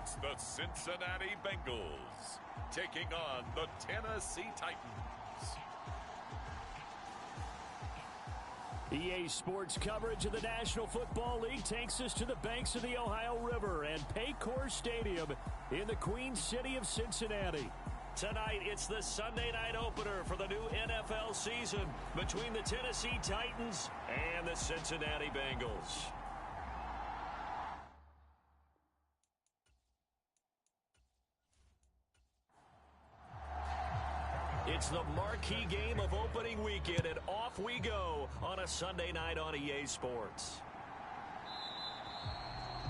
It's the Cincinnati Bengals taking on the Tennessee Titans. EA Sports coverage of the National Football League takes us to the banks of the Ohio River and Paycor Stadium in the Queen City of Cincinnati. Tonight, it's the Sunday night opener for the new NFL season between the Tennessee Titans and the Cincinnati Bengals. It's the marquee game of opening weekend, and off we go on a Sunday night on EA Sports.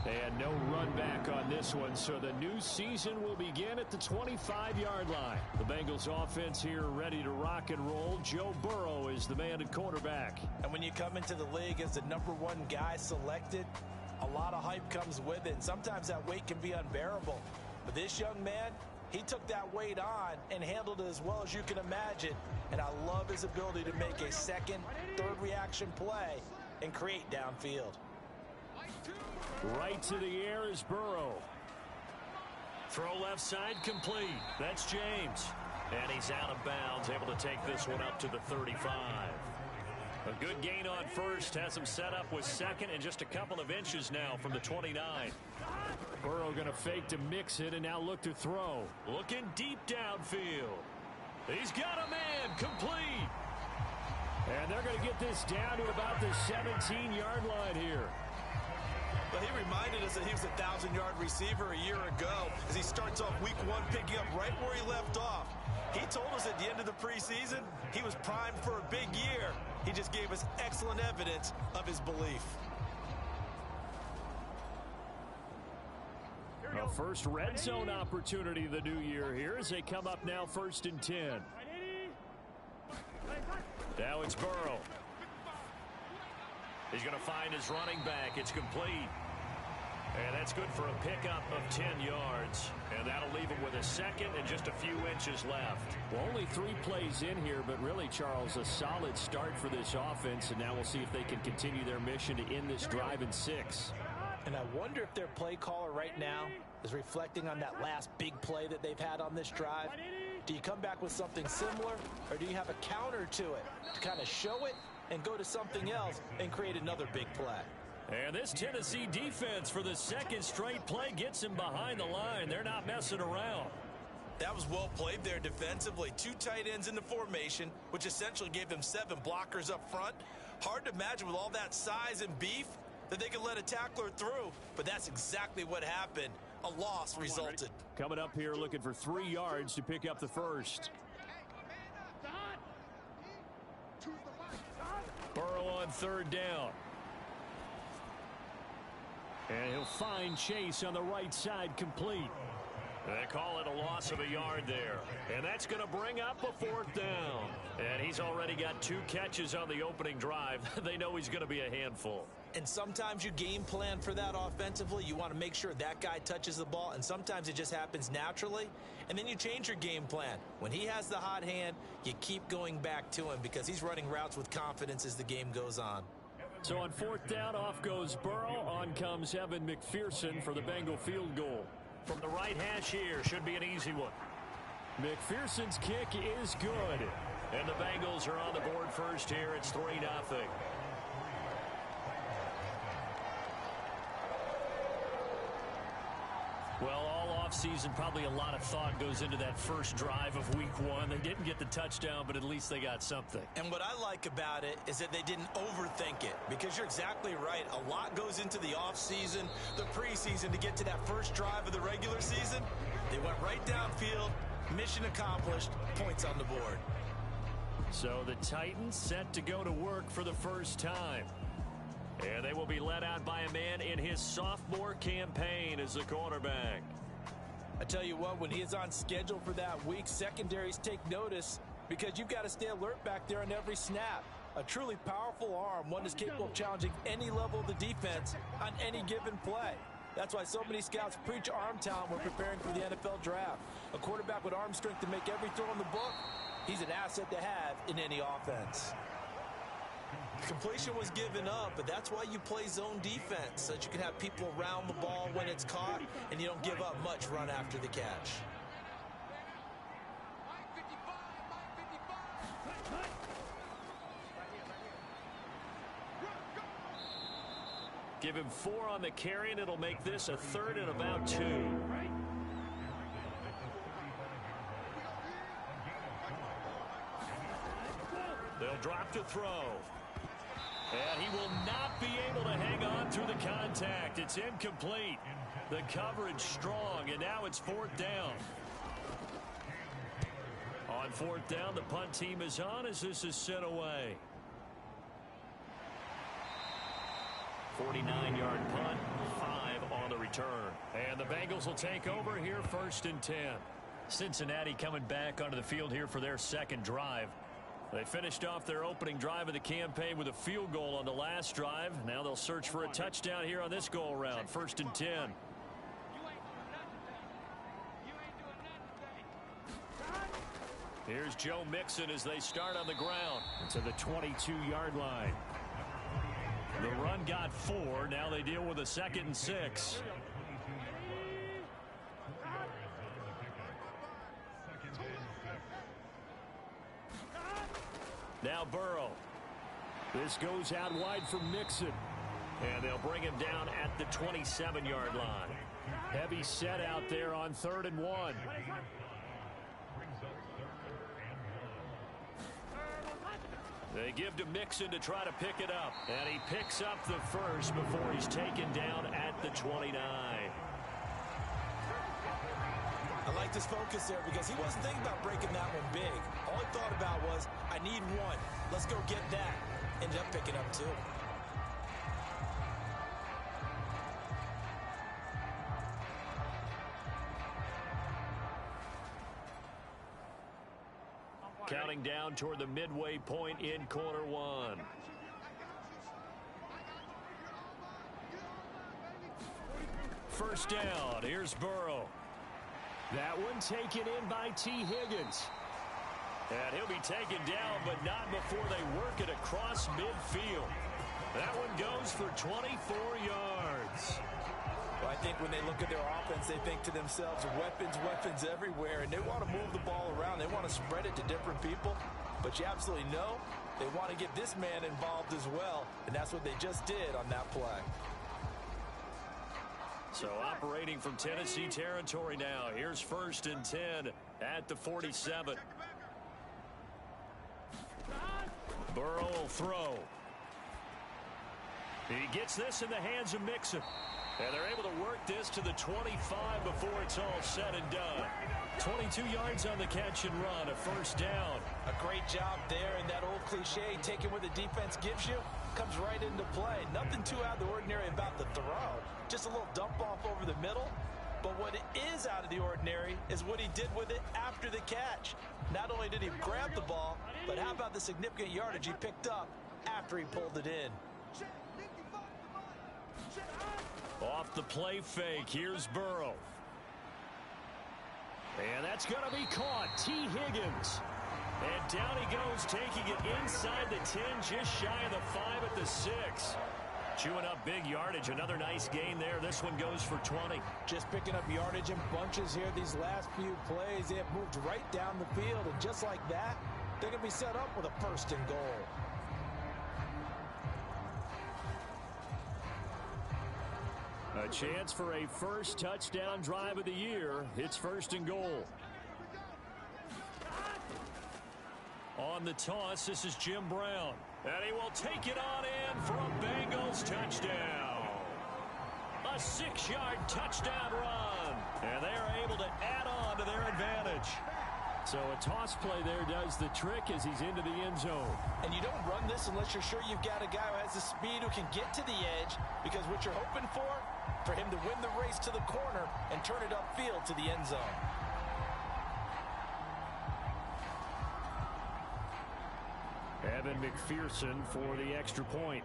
And no run back on this one, so the new season will begin at the 25-yard line. The Bengals offense here ready to rock and roll. Joe Burrow is the man at quarterback. And when you come into the league as the #1 guy selected, a lot of hype comes with it. And sometimes that weight can be unbearable. But this young man, he took that weight on and handled it as well as you can imagine. And I love his ability to make a second, third reaction play and create downfield. Right to the air is Burrow. Throw left side complete. That's James. And he's out of bounds, able to take this one up to the 35. A good gain on first, has him set up with second and just a couple of inches now from the 29. Burrow going to fake to mix it and now look to throw. Looking deep downfield. He's got a man, complete. And they're going to get this down to about the 17-yard line here. But he reminded us that he was a 1,000-yard receiver a year ago as he starts off week 1 picking up right where he left off. He told us at the end of the preseason he was primed for a big year. He just gave us excellent evidence of his belief. A first red zone opportunity of the new year here as they come up now 1st and 10. Now it's Burrow. He's going to find his running back. It's complete. And that's good for a pickup of 10 yards. And that'll leave him with a second and just a few inches left. Well, only 3 plays in here, but really, Charles, a solid start for this offense. And now we'll see if they can continue their mission to end this drive in 6. And I wonder if their play caller right now is reflecting on that last big play that they've had on this drive. Do you come back with something similar, or do you have a counter to it to kind of show it and go to something else and create another big play? And this Tennessee defense for the second straight play gets him behind the line. They're not messing around. That was well played there defensively. 2 tight ends in the formation, which essentially gave them 7 blockers up front. Hard to imagine with all that size and beef that they could let a tackler through, but that's exactly what happened. A loss resulted. Coming up here looking for 3 yards to pick up the first. Burrow on 3rd down. And he'll find Chase on the right side complete. They call it a loss of a yard there. And that's going to bring up a 4th down. And he's already got 2 catches on the opening drive. They know he's going to be a handful. And sometimes you game plan for that offensively. You want to make sure that guy touches the ball. And sometimes it just happens naturally. And then you change your game plan. When he has the hot hand, you keep going back to him because he's running routes with confidence as the game goes on. So on 4th down, off goes Burrow. On comes Evan McPherson for the Bengal field goal. From the right hash here, should be an easy one. McPherson's kick is good. And the Bengals are on the board first here. It's 3-0. Well, all offseason, probably a lot of thought goes into that first drive of week 1. They didn't get the touchdown, but at least they got something. And what I like about it is that they didn't overthink it, because you're exactly right. A lot goes into the offseason, the preseason to get to that first drive of the regular season. They went right downfield, mission accomplished, points on the board. So the Titans set to go to work for the first time. And they will be led out by a man in his sophomore campaign as the quarterback. I tell you what, when he is on schedule for that week, secondaries take notice because you've got to stay alert back there on every snap. A truly powerful arm, one that's capable of challenging any level of the defense on any given play. That's why so many scouts preach arm talent when preparing for the NFL draft. A quarterback with arm strength to make every throw in the book, he's an asset to have in any offense. Completion was given up, but that's why you play zone defense, so that you can have people around the ball when it's caught, and you don't give up much run after the catch. Give him 4 on the carry, and it'll make this a 3rd and about 2. They'll drop to throw. And he will not be able to hang on through the contact. It's incomplete. The coverage strong, and now it's 4th down. On 4th down, the punt team is on as this is sent away. 49-yard punt, 5 on the return. And the Bengals will take over here 1st and 10. Cincinnati coming back onto the field here for their second drive. They finished off their opening drive of the campaign with a field goal on the last drive. Now they'll search for a touchdown here on this go-around. 1st and 10. Here's Joe Mixon as they start on the ground to the 22-yard line. The run got 4. Now they deal with a 2nd and 6. Now Burrow. This goes out wide for Mixon. And they'll bring him down at the 27-yard line. Heavy set out there on 3rd and 1. They give to Mixon to try to pick it up. And he picks up the first before he's taken down at the 29. I like this focus there because he wasn't thinking about breaking that one big. All he thought about was, I need 1. Let's go get that. Ended up picking up 2. Counting down toward the midway point in quarter 1. First down. Here's Burrow. That one taken in by T. Higgins. And he'll be taken down, but not before they work it across midfield. That one goes for 24 yards. Well, I think when they look at their offense, they think to themselves, weapons, weapons everywhere, and they want to move the ball around. They want to spread it to different people, but you absolutely know they want to get this man involved as well, and that's what they just did on that play. So operating from Tennessee territory now. Here's 1st and 10 at the 47. Burrow will throw. He gets this in the hands of Mixon. And they're able to work this to the 25 before it's all said and done. 22 yards on the catch and run, a 1st down. A great job there, and that old cliche, taking what the defense gives you, comes right into play. Nothing too out of the ordinary about the throw. Just a little dump off over the middle. But what is out of the ordinary is what he did with it after the catch. Not only did he grab the ball, but how about the significant yardage he picked up after he pulled it in. Off the play fake, here's Burrow. And that's going to be caught. T. Higgins. And down he goes, taking it inside the 10, just shy of the 5 at the 6. Chewing up big yardage. Another nice gain there. This one goes for 20. Just picking up yardage in bunches here these last few plays. They have moved right down the field, and just like that, they're going to be set up with a 1st and goal. A chance for a first touchdown drive of the year. It's 1st and goal. On the toss, this is Jim Brown. And he will take it on in for a Bengals touchdown. A 6-yard touchdown run. And they are able to add on to their advantage. So a toss play there does the trick as he's into the end zone. And you don't run this unless you're sure you've got a guy who has the speed who can get to the edge, because what you're hoping for him to win the race to the corner and turn it upfield to the end zone. Evan McPherson for the extra point.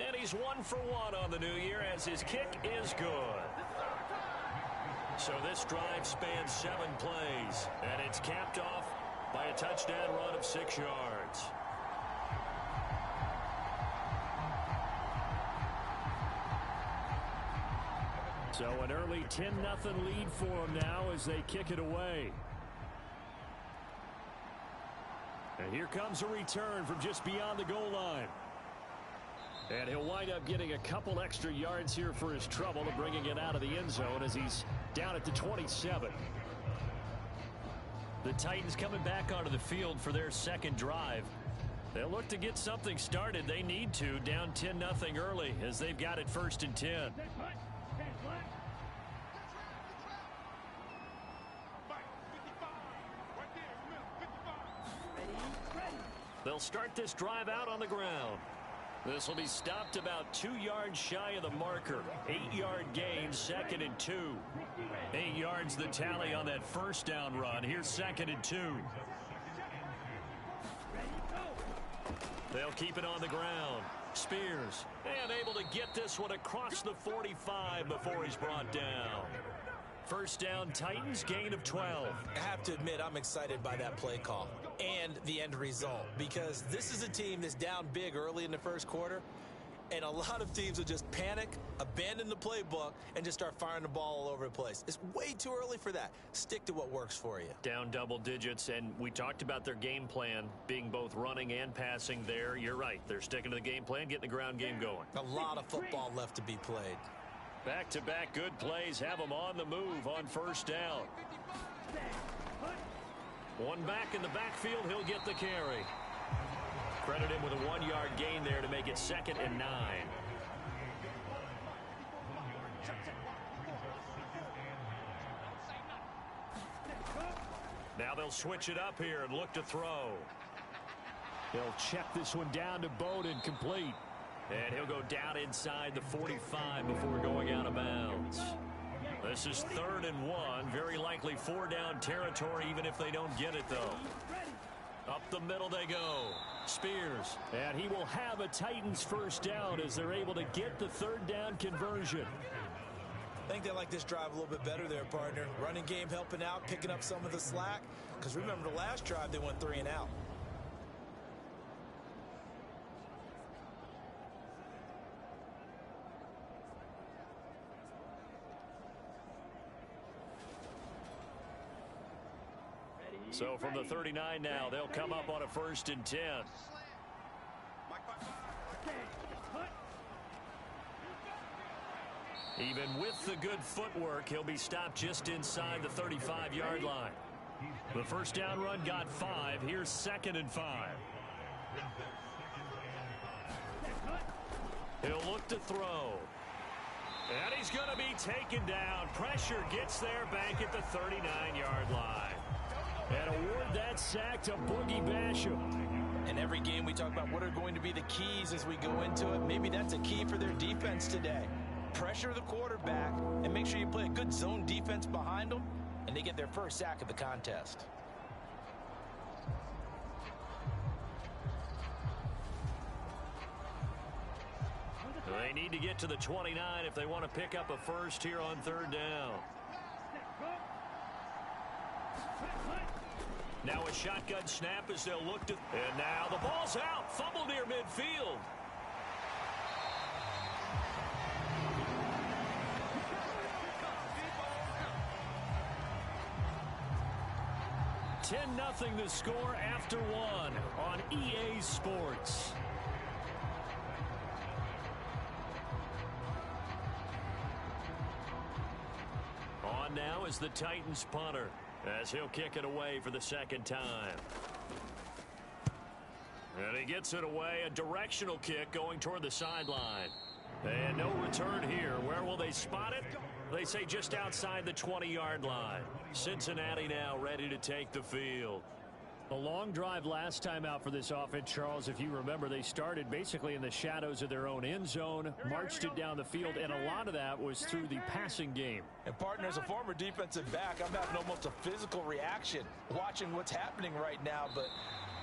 And he's 1 for 1 on the new year as his kick is good. So this drive spans 7 plays, and it's capped off by a touchdown run of 6 yards. So an early 10-0 lead for them now as they kick it away. And here comes a return from just beyond the goal line. And he'll wind up getting a couple extra yards here for his trouble and bringing it out of the end zone as he's down at the 27. The Titans coming back onto the field for their second drive. They'll look to get something started. They need to, down 10-0 early as they've got it 1st and 10. They'll start this drive out on the ground. This will be stopped about 2 yards shy of the marker. 8-yard gain, 2nd and 2. 8 yards the tally on that first down run. Here's 2nd and 2. They'll keep it on the ground. Spears, and able to get this one across the 45 before he's brought down. First down, Titans, gain of 12. I have to admit, I'm excited by that play call and the end result, because this is a team that's down big early in the first quarter, and a lot of teams will just panic, abandon the playbook, and just start firing the ball all over the place. It's way too early for that. Stick to what works for you. Down double digits, and we talked about their game plan being both running and passing there. You're right. They're sticking to the game plan, getting the ground game going. A lot of football left to be played. Back-to-back good plays have them on the move on first down. One back in the backfield, he'll get the carry. Credit him with a 1-yard gain there to make it 2nd and 9. Now they'll switch it up here and look to throw. They'll check this one down to Bowden, complete. And he'll go down inside the 45 before going out of bounds. This is 3rd and 1. Very likely 4-down territory, even if they don't get it, though. Up the middle they go. Spears. And he will have a Titans first down as they're able to get the 3rd down conversion. I think they like this drive a little bit better there, partner. Running game helping out, picking up some of the slack. Because remember, the last drive they went 3 and out. So from the 39 now, they'll come up on a 1st and 10. Even with the good footwork, he'll be stopped just inside the 35-yard line. The first down run got 5. Here's 2nd and 5. He'll look to throw. And he's going to be taken down. Pressure gets there back at the 39-yard line. And award that sack to Boogie Basham. In every game we talk about what are going to be the keys as we go into it. Maybe that's a key for their defense today. Pressure the quarterback and make sure you play a good zone defense behind them, and they get their first sack of the contest. They need to get to the 29 if they want to pick up a first here on 3rd down. Now a shotgun snap as they'll look to... And now the ball's out. Fumble near midfield. $10-0 the score after 1 on EA Sports. On now is the Titans punter, as he'll kick it away for the 2nd time. And he gets it away, a directional kick going toward the sideline. And no return here. Where will they spot it? They say just outside the 20-yard line. Cincinnati now ready to take the field. A long drive last time out for this offense, Charles. If you remember, they started basically in the shadows of their own end zone, marched it down the field, and a lot of that was through the passing game. And partner, as a former defensive back, I'm having almost a physical reaction watching what's happening right now. But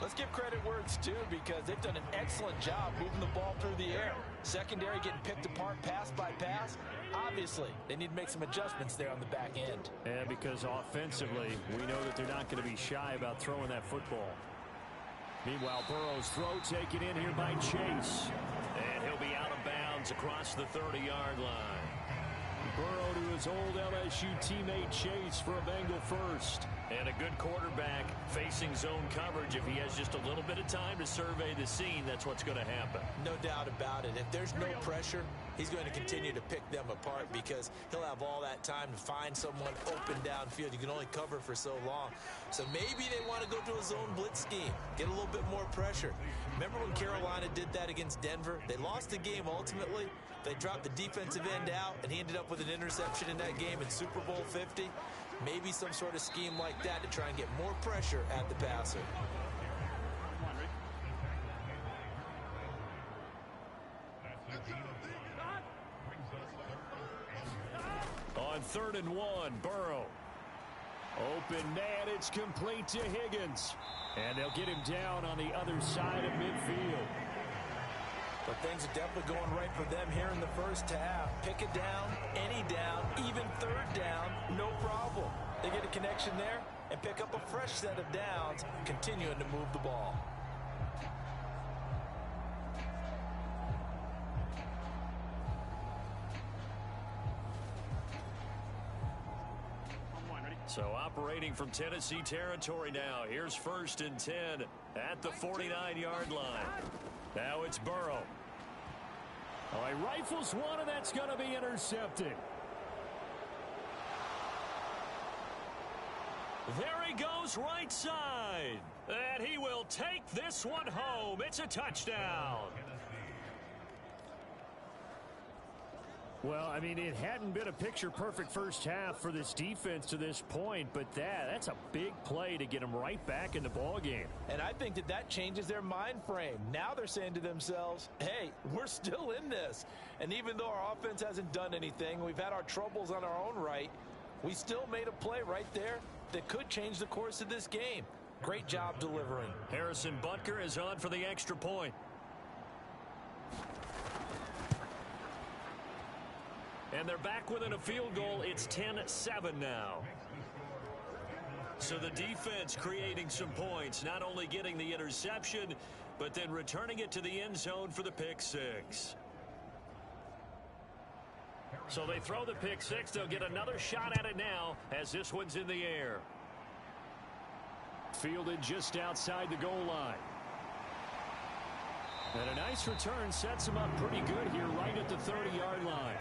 Let's give credit where it's due because they've done an excellent job moving the ball through the air. Secondary getting picked apart pass by pass. Obviously, they need to make some adjustments there on the back end. And because offensively, we know that they're not going to be shy about throwing that football. Meanwhile, Burrow's throw taken in here by Chase. And he'll be out of bounds across the 30-yard line. Burrow to his old LSU teammate Chase for a Bengal first. And a good quarterback facing zone coverage. If he has just a little bit of time to survey the scene, that's what's going to happen. No doubt about it. If there's no pressure, he's going to continue to pick them apart because he'll have all that time to find someone open downfield. You can only cover for so long. So maybe they want to go to a zone blitz scheme, get a little bit more pressure. Remember when Carolina did that against Denver? They lost the game ultimately. They dropped the defensive end out, and he ended up with an interception in that game in Super Bowl 50. Maybe some sort of scheme like that to try and get more pressure at the passer. On 3rd and 1, Burrow. Open net, it's complete to Higgins. And they'll get him down on the other side of midfield. But things are definitely going right for them here in the first half. Pick it down, any down, even 3rd down, no problem. They get a connection there and pick up a fresh set of downs, continuing to move the ball. So operating from Tennessee territory now. Here's 1st and 10 at the 49-yard line. Now it's Burrow. Oh, he rifles one, and that's going to be intercepted. There he goes right side. And he will take this one home. It's a touchdown. Well, I mean, it hadn't been a picture-perfect first half for this defense to this point, but that's a big play to get them right back in the ballgame. And I think that changes their mind frame. Now they're saying to themselves, hey, we're still in this. And even though our offense hasn't done anything, we've had our troubles on our own right, we still made a play right there that could change the course of this game. Great job delivering. Harrison Butker is on for the extra point. And they're back within a field goal. It's 10-7 now. So the defense creating some points, not only getting the interception, but then returning it to the end zone for the pick six. So they throw the pick six. They'll get another shot at it now as this one's in the air. Fielded just outside the goal line. And a nice return sets them up pretty good here right at the 30-yard line.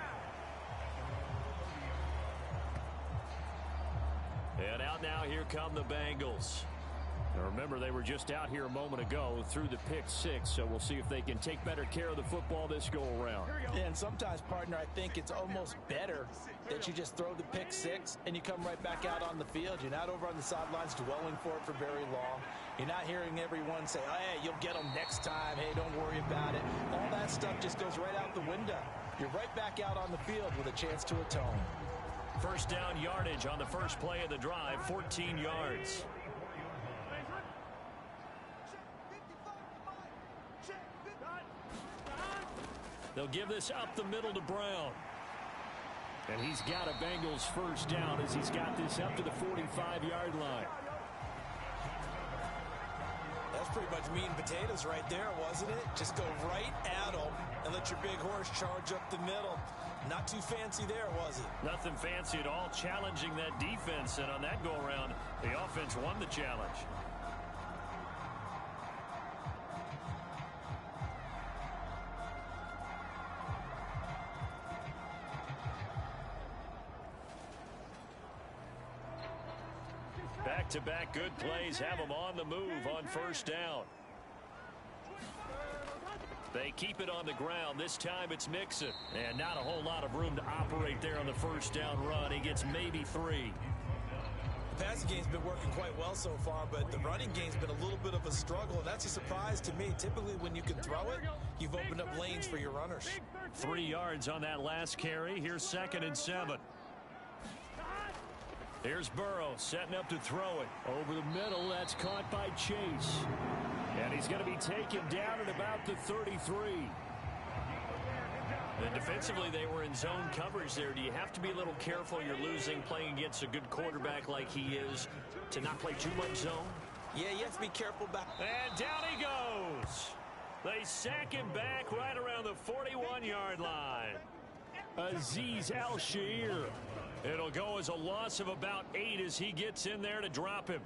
And out now, here come the Bengals. Now remember, they were just out here a moment ago through the pick six, so we'll see if they can take better care of the football this go-around. Yeah, and sometimes, partner, I think it's almost better that you just throw the pick six and you come right back out on the field. You're not over on the sidelines dwelling for it for very long. You're not hearing everyone say, oh, hey, you'll get them next time. Hey, don't worry about it. All that stuff just goes right out the window. You're right back out on the field with a chance to atone. First down yardage on the first play of the drive, 14 yards. They'll give this up the middle to Brown. And he's got a Bengals first down as he's got this up to the 45-yard line. That's pretty much meat and potatoes right there, wasn't it? Just go right at them and let your big horse charge up the middle. Not too fancy there, was it? Nothing fancy at all, challenging that defense. And on that go-around, the offense won the challenge. Back-to-back good plays have them on the move on first down. They keep it on the ground. This time it's Mixon. And not a whole lot of room to operate there on the first down run. He gets maybe 3. The passing game's been working quite well so far, but the running game's been a little bit of a struggle, and that's a surprise to me. Typically, when you can throw it, you've opened up lanes for your runners. 3 yards on that last carry. Here's 2nd and 7. Here's Burrow setting up to throw it. Over the middle, that's caught by Chase. And he's going to be taken down at about the 33. And defensively, they were in zone coverage there. Do you have to be a little careful? You're losing, playing against a good quarterback like he is, to not play too much zone? Yeah, you have to be careful back. And down he goes. They sack him back right around the 41-yard line. Azeez Al-Shaair. It'll go as a loss of about 8 as he gets in there to drop him.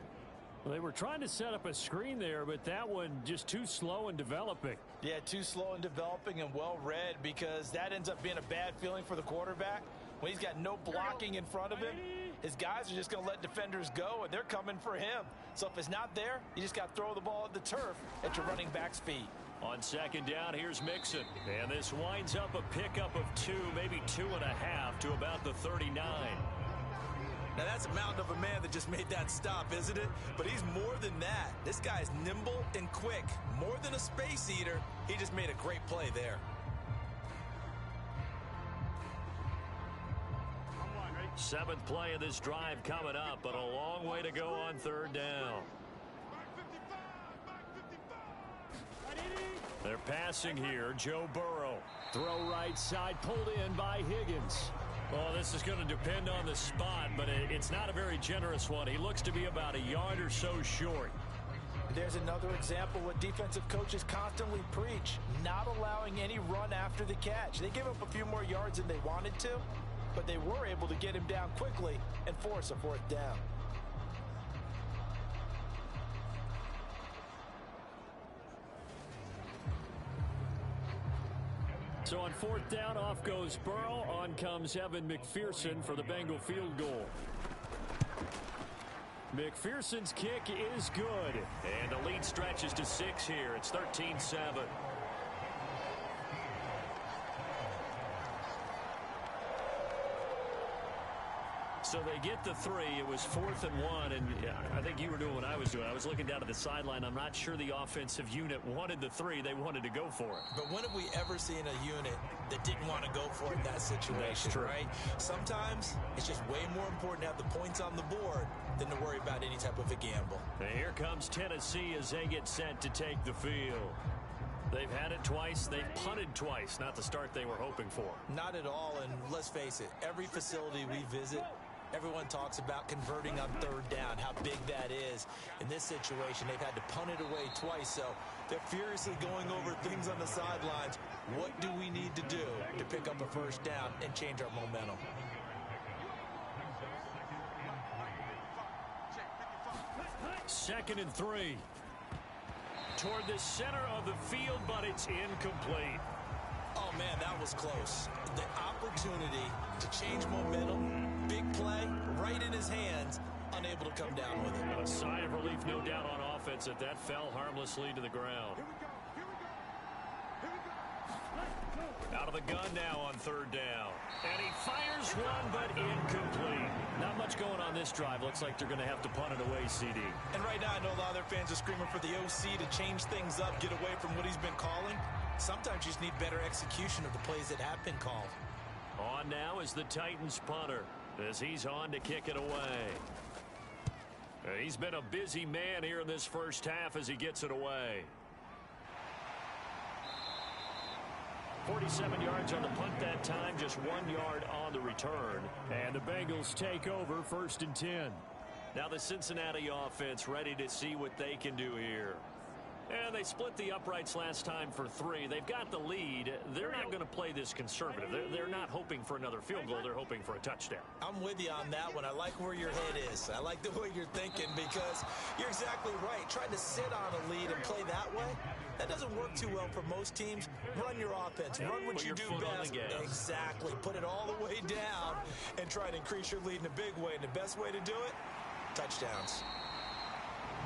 Well, they were trying to set up a screen there, but that one just too slow in developing. Yeah, too slow in developing and well read, because that ends up being a bad feeling for the quarterback. When he's got no blocking in front of him, his guys are just going to let defenders go, and they're coming for him. So if it's not there, you just got to throw the ball at the turf at your running back speed. On second down, here's Mixon. And this winds up a pickup of 2, maybe 2.5 to about the 39. Now, that's a mountain of a man that just made that stop, isn't it? But he's more than that. This guy's nimble and quick. More than a space eater, he just made a great play there. Seventh play of this drive coming up, but a long way to go on third down. They're passing here. Joe Burrow. Throw right side, pulled in by Higgins. Well, this is going to depend on the spot, but it's not a very generous one. He looks to be about a yard or so short. There's another example what defensive coaches constantly preach, not allowing any run after the catch. They give up a few more yards than they wanted to, but they were able to get him down quickly and force a fourth down. So on fourth down, off goes Burrow. On comes Evan McPherson for the Bengal field goal. McPherson's kick is good. And the lead stretches to 6 here. It's 13-7. So they get the 3. It was 4th and 1, and I think you were doing what I was doing. I was looking down at the sideline. I'm not sure the offensive unit wanted the 3. They wanted to go for it. But when have we ever seen a unit that didn't want to go for it in that situation, right? Sometimes it's just way more important to have the points on the board than to worry about any type of a gamble. And here comes Tennessee as they get set to take the field. They've had it twice. They've punted twice. Not the start they were hoping for. Not at all, and let's face it, every facility we visit, everyone talks about converting on third down, how big that is. In this situation, they've had to punt it away twice, so they're furiously going over things on the sidelines. What do we need to do to pick up a first down and change our momentum? Second and 3. Toward the center of the field, but it's incomplete. Oh, man, that was close. The opportunity to change momentum, big play, right in his hands, unable to come down with it. A sigh of relief, no doubt, on offense that fell harmlessly to the ground. Out of the gun now on third down. And he fires one, but incomplete. Not much going on this drive. Looks like they're going to have to punt it away, CD. And right now, I know a lot of their fans are screaming for the OC to change things up, get away from what he's been calling. Sometimes you just need better execution of the plays that have been called. On now is the Titans punter as he's on to kick it away. He's been a busy man here in this first half as he gets it away. 47 yards on the punt that time, just 1 yard on the return. And the Bengals take over, 1st and 10. Now the Cincinnati offense ready to see what they can do here. And they split the uprights last time for 3. They've got the lead. They're not going to play this conservative. They're not hoping for another field goal. They're hoping for a touchdown. I'm with you on that one. I like where your head is. I like the way you're thinking, because you're exactly right. Trying to sit on a lead and play that way, that doesn't work too well for most teams. Run your offense. Run what you do best. Exactly. Put it all the way down and try to increase your lead in a big way. And the best way to do it, touchdowns.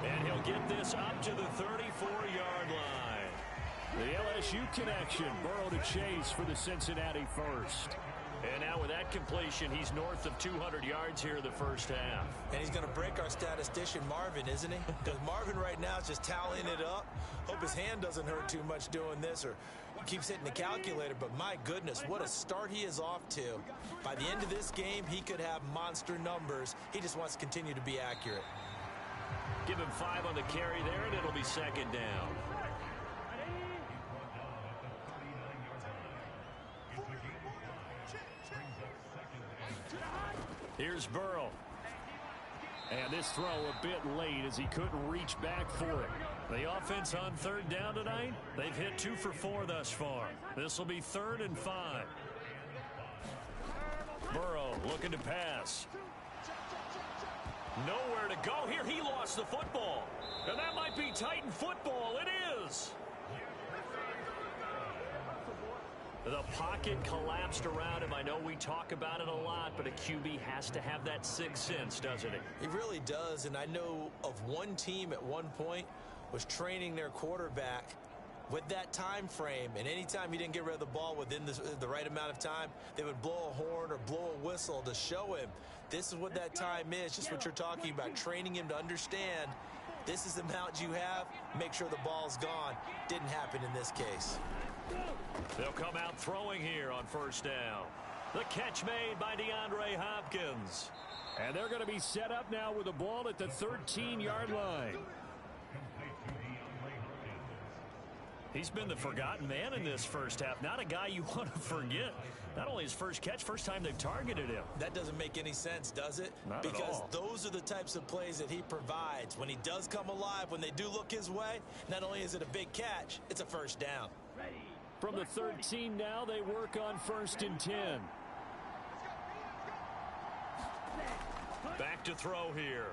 And he'll get this up to the 34-yard line. The LSU connection. Burrow to Chase for the Cincinnati first. And now with that completion, he's north of 200 yards here in the first half. And he's going to break our statistician, Marvin, isn't he? Because Marvin right now is just tallying it up. Hope his hand doesn't hurt too much doing this, or keeps hitting the calculator. But my goodness, what a start he is off to. By the end of this game, he could have monster numbers. He just wants to continue to be accurate. Give him 5 on the carry there, and it'll be second down. Here's Burrow. And this throw a bit late as he couldn't reach back for it. The offense on third down tonight, they've hit 2 for 4 thus far. This will be 3rd and 5. Burrow looking to pass. Nowhere to go here. He lost the football. And that might be Titan football. It is. The pocket collapsed around him. I know we talk about it a lot, but a QB has to have that sixth sense, doesn't he? He really does, and I know of one team at one point was training their quarterback with that time frame, and anytime he didn't get rid of the ball within the right amount of time, they would blow a horn or blow a whistle to show him this is what that time is, just what you're talking about, training him to understand this is the amount you have, make sure the ball's gone. Didn't happen in this case. They'll come out throwing here on first down. The catch made by DeAndre Hopkins. And they're going to be set up now with the ball at the 13-yard line. He's been the forgotten man in this first half. Not a guy you want to forget. Not only his first catch, first time they've targeted him. That doesn't make any sense, does it? Not because at all. Those are the types of plays that he provides. When he does come alive, when they do look his way, not only is it a big catch, it's a first down. From the 13 now, they work on 1st and 10. Back to throw here.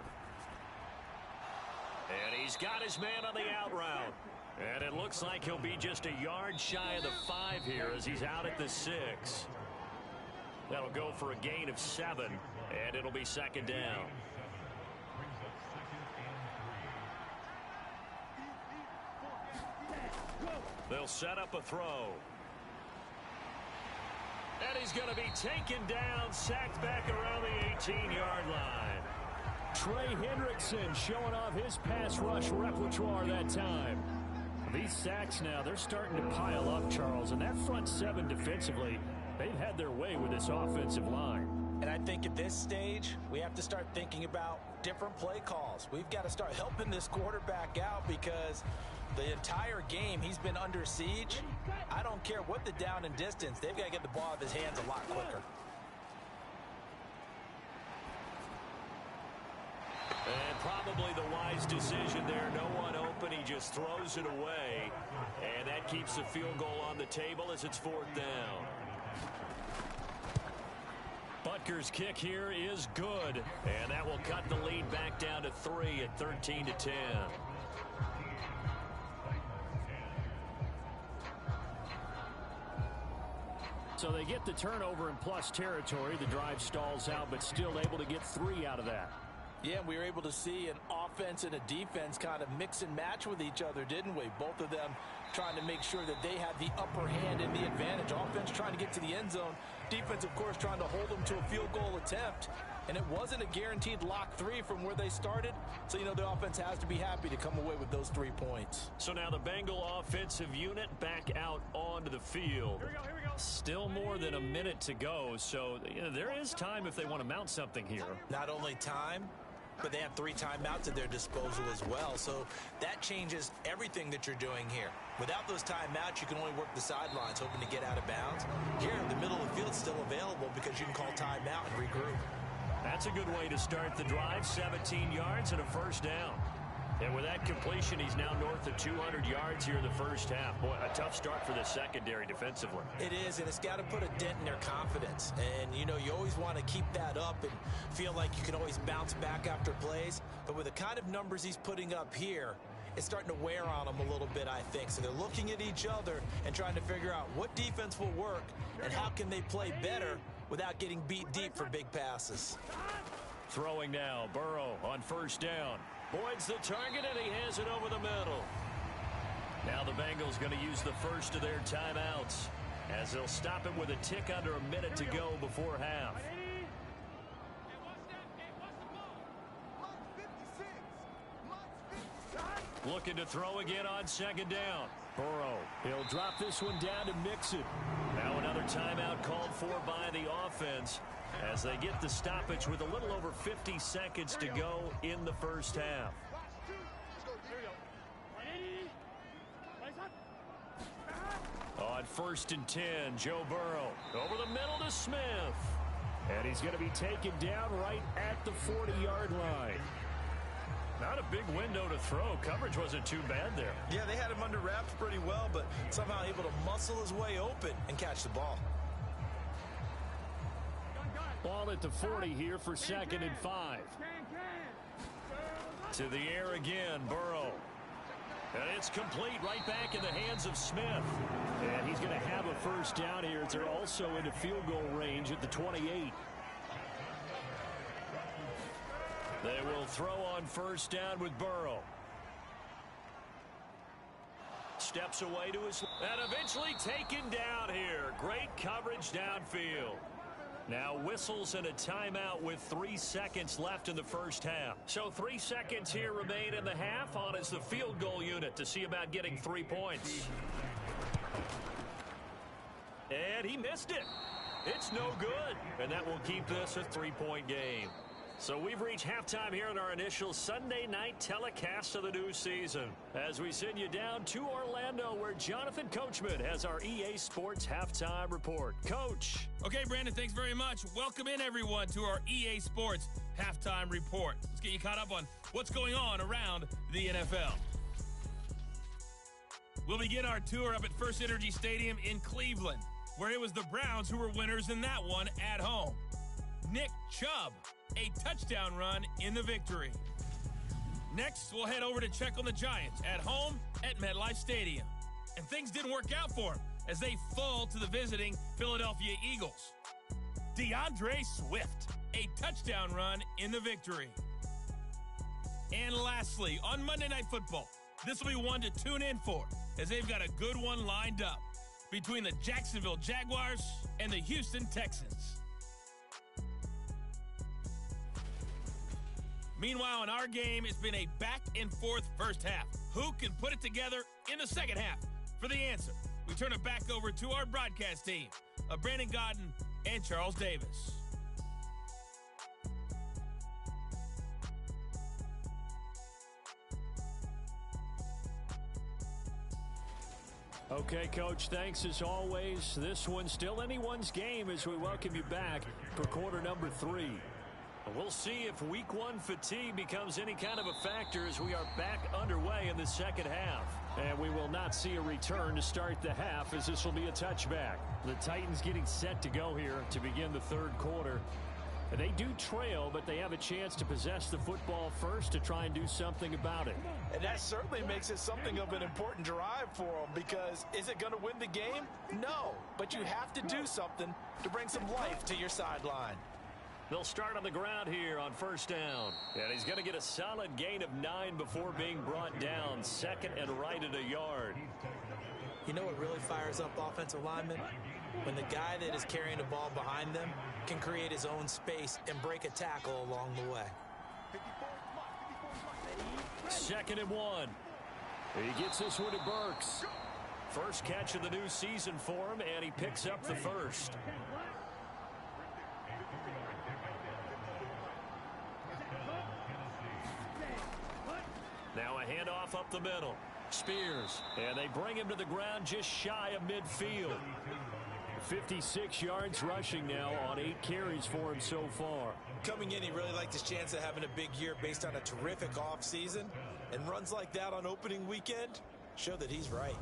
And he's got his man on the out route. And it looks like he'll be just a yard shy of the 5 here as he's out at the 6. That'll go for a gain of 7, and it'll be second down. They'll set up a throw. And he's going to be taken down, sacked back around the 18-yard line. Trey Hendrickson showing off his pass rush repertoire that time. These sacks now, they're starting to pile up, Charles, and that front 7 defensively, they've had their way with this offensive line. And I think at this stage, we have to start thinking about different play calls. We've got to start helping this quarterback out because the entire game he's been under siege. I don't care what the down and distance, they've got to get the ball out of his hands a lot quicker. And probably the wise decision there. No one open. He just throws it away. And that keeps the field goal on the table as it's 4th down. Butker's kick here is good. And that will cut the lead back down to 3 at 13-10. So they get the turnover in plus territory. The drive stalls out, but still able to get 3 out of that. Yeah, we were able to see an offense and a defense kind of mix and match with each other, didn't we? Both of them trying to make sure that they had the upper hand and the advantage. Offense trying to get to the end zone. Defense, of course, trying to hold them to a field goal attempt. And it wasn't a guaranteed lock 3 from where they started. So, you know, the offense has to be happy to come away with those 3 points. So now the Bengal offensive unit back out onto the field. Here we go. Still more than a minute to go. So you know, there is time if they want to mount something here. Not only time, but they have 3 timeouts at their disposal as well. So that changes everything that you're doing here. Without those timeouts, you can only work the sidelines, hoping to get out of bounds. Here, the middle of the field is still available because you can call timeout and regroup. That's a good way to start the drive. 17 yards and a first down. And with that completion, he's now north of 200 yards here in the first half. Boy, a tough start for the secondary defensively. It is, and it's got to put a dent in their confidence. And, you know, you always want to keep that up and feel like you can always bounce back after plays. But with the kind of numbers he's putting up here, it's starting to wear on them a little bit, I think. So they're looking at each other and trying to figure out what defense will work and how can they play better without getting beat deep for big passes. Throwing now, Burrow on first down. Boyd's the target, and he has it over the middle. Now the Bengals going to use the first of their timeouts as they'll stop it with a tick under a minute to go before half. Looking to throw again on second down. Burrow, he'll drop this one down to Mixon. Now another timeout called for by the offense as they get the stoppage with a little over 50 seconds to go in the first half. 1st and 10. Joe Burrow over the middle to Smith. And he's going to be taken down right at the 40-yard line. Not a big window to throw. Coverage wasn't too bad there. Yeah, they had him under wraps pretty well, but somehow able to muscle his way open and catch the ball. Ball at the 40 here for 2nd and 5. To the air again, Burrow. And it's complete right back in the hands of Smith. And he's going to have a first down here as they're also into field goal range at the 28. They will throw on 1st down with Burrow. Steps away to his... And eventually taken down here. Great coverage downfield. Now whistles and a timeout with 3 seconds left in the first half. So 3 seconds here remain in the half. On is the field goal unit to see about getting 3 points. And he missed it. It's no good. And that will keep this a 3-point game. So we've reached halftime here in our initial Sunday night telecast of the new season. As we send you down to Orlando, where Jonathan Coachman has our EA Sports Halftime Report. Coach. Okay, Brandon, thanks very much. Welcome in, everyone, to our EA Sports Halftime Report. Let's get you caught up on what's going on around the NFL. We'll begin our tour up at First Energy Stadium in Cleveland, where it was the Browns who were winners in that one at home. Nick Chubb, a touchdown run in the victory. Next, we'll head over to check on the Giants at home at MetLife Stadium. And things didn't work out for them as they fall to the visiting Philadelphia Eagles. DeAndre Swift, a touchdown run in the victory. And lastly, on Monday Night Football, this will be one to tune in for, as they've got a good one lined up between the Jacksonville Jaguars and the Houston Texans. Meanwhile, in our game, it's been a back-and-forth first half. Who can put it together in the second half? For the answer, we turn it back over to our broadcast team of Brandon Gaudin and Charles Davis. Okay, Coach, thanks as always. This one's still anyone's game as we welcome you back for quarter number 3. We'll see if week 1 fatigue becomes any kind of a factor as we are back underway in the second half. And we will not see a return to start the half, as this will be a touchback. The Titans getting set to go here to begin the third quarter. And they do trail, but they have a chance to possess the football first to try and do something about it. And that certainly makes it something of an important drive for them, because is it going to win the game? No, but you have to do something to bring some life to your sideline. They'll start on the ground here on 1st down. And he's going to get a solid gain of 9 before being brought down. 2nd and right at a yard. You know what really fires up offensive linemen? When the guy that is carrying the ball behind them can create his own space and break a tackle along the way. 2nd and 1. He gets this one to Burks. First catch of the new season for him, and he picks up the first. Now a handoff up the middle. Spears. And they bring him to the ground just shy of midfield. 56 yards rushing now on 8 carries for him so far. Coming in, he really liked his chance of having a big year based on a terrific offseason. And runs like that on opening weekend show that he's right.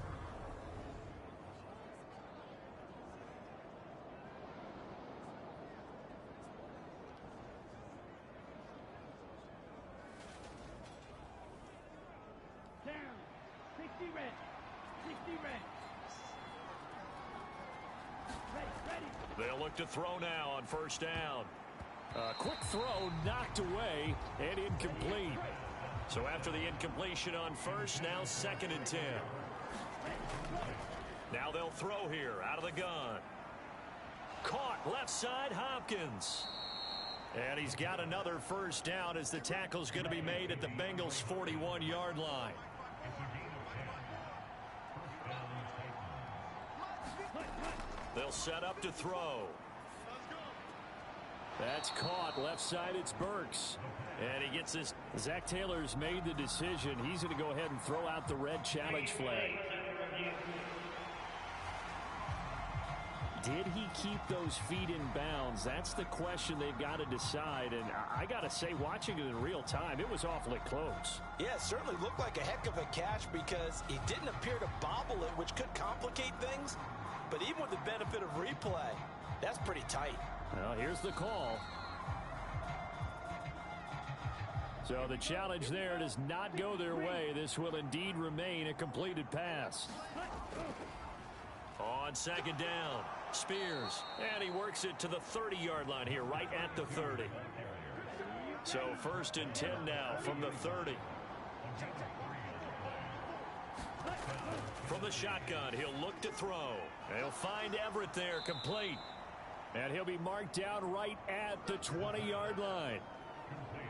They'll look to throw now on 1st down. A quick throw knocked away and incomplete. So after the incompletion on 1st, now 2nd and 10. Now they'll throw here out of the gun. Caught left side, Hopkins. And he's got another 1st down as the tackle's going to be made at the Bengals' 41-yard line. They'll set up to throw. That's caught. Left side, it's Burks. And he gets this. Zach Taylor's made the decision. He's going to go ahead and throw out the red challenge flag. did he keep those feet in bounds? That's the question they've got to decide. And I got to say, watching it in real time, it was awfully close. Yeah, it certainly looked like a heck of a catch because he didn't appear to bobble it, which could complicate things. But even with the benefit of replay, that's pretty tight. Well, here's the call. So the challenge there does not go their way. This will indeed remain a completed pass. On second down, Spears. And he works it to the 30-yard line here, right at the 30. So 1st and 10 now from the 30. From the shotgun, he'll look to throw. He'll find Everett there, complete. And he'll be marked down right at the 20-yard line.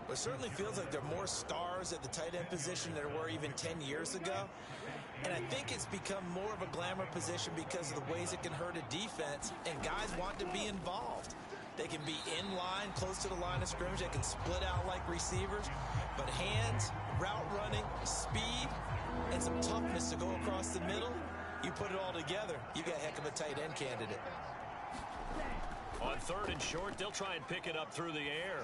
It certainly feels like there are more stars at the tight end position than there were even 10 years ago. And I think it's become more of a glamour position because of the ways it can hurt a defense, and guys want to be involved. They can be in line, close to the line of scrimmage. They can split out like receivers. But hands, route running, speed, and some toughness to go across the middle, you put it all together, you got a heck of a tight end candidate. On 3rd and short, they'll try and pick it up through the air.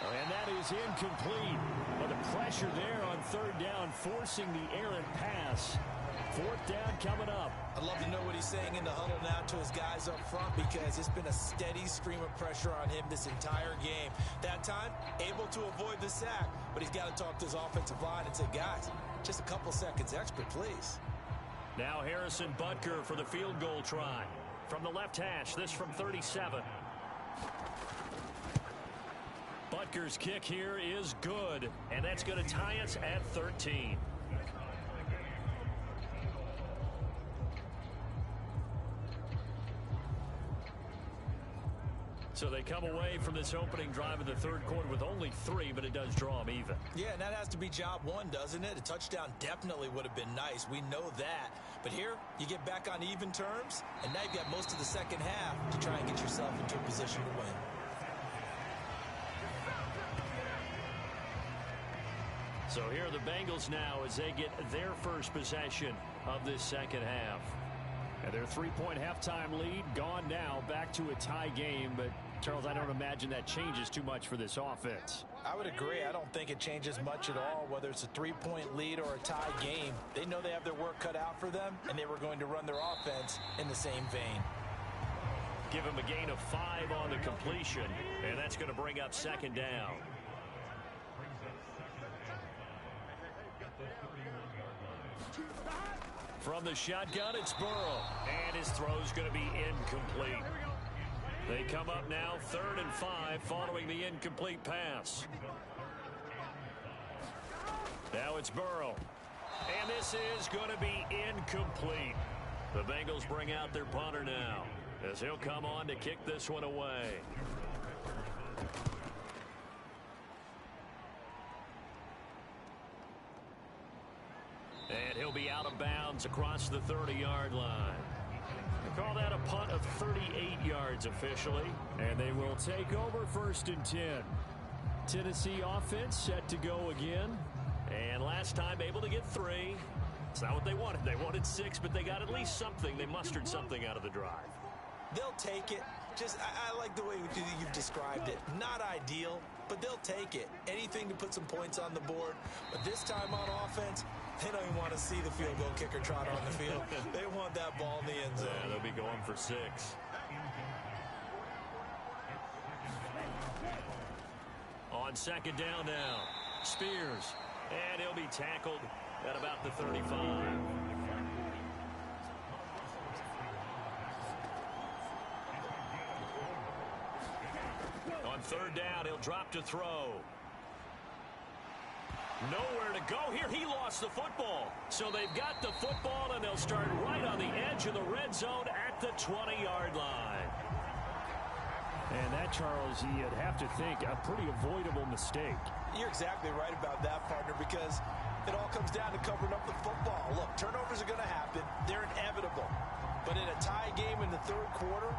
And that is incomplete. But the pressure there on 3rd down, forcing the errant pass. 4th down coming up. I'd love to know what he's saying in the huddle now to his guys up front because it's been a steady stream of pressure on him this entire game. That time, able to avoid the sack, but he's got to talk to his offensive line and say, guys, just a couple seconds extra, please. Now Harrison Butker for the field goal try. From the left hash, this from 37. Butker's kick here is good, and that's going to tie us at 13. So they come away from this opening drive in the 3rd quarter with only 3, but it does draw them even. Yeah, and that has to be job one, doesn't it? A touchdown definitely would have been nice. We know that. But here, you get back on even terms, and now you've got most of the second half to try and get yourself into a position to win. So here are the Bengals now as they get their first possession of this second half. And their 3-point halftime lead gone now, back to a tie game. But, Charles, I don't imagine that changes too much for this offense. I would agree. I don't think it changes much at all, whether it's a 3-point lead or a tie game. They know they have their work cut out for them, and they were going to run their offense in the same vein. Give him a gain of 5 on the completion, and that's going to bring up 2nd down. From the shotgun, it's Burrow, and his throw's going to be incomplete. They come up now 3rd and 5 following the incomplete pass. Now it's Burrow, and this is going to be incomplete. The Bengals bring out their punter now as he'll come on to kick this one away. And he'll be out of bounds across the 30-yard line. They call that a punt of 38 yards officially. And they will take over 1st and 10. Tennessee offense set to go again. And last time able to get 3. It's not what they wanted. They wanted 6, but they got at least something. They mustered something out of the drive. They'll take it. I like the way you've described it. Not ideal, but they'll take it. Anything to put some points on the board. But this time on offense, they don't even want to see the field goal kicker trot on the field. They want that ball in the end zone. Yeah, they'll be going for 6. On 2nd down now, Spears. And he'll be tackled at about the 35. On 3rd down, he'll drop to throw. Nowhere to go here. He lost the football. So they've got the football, and they'll start right on the edge of the red zone at the 20-yard line. And that, Charles, you'd have to think a pretty avoidable mistake. You're exactly right about that, partner, because it all comes down to covering up the football. Look, turnovers are going to happen. They're inevitable. But in a tie game in the 3rd quarter,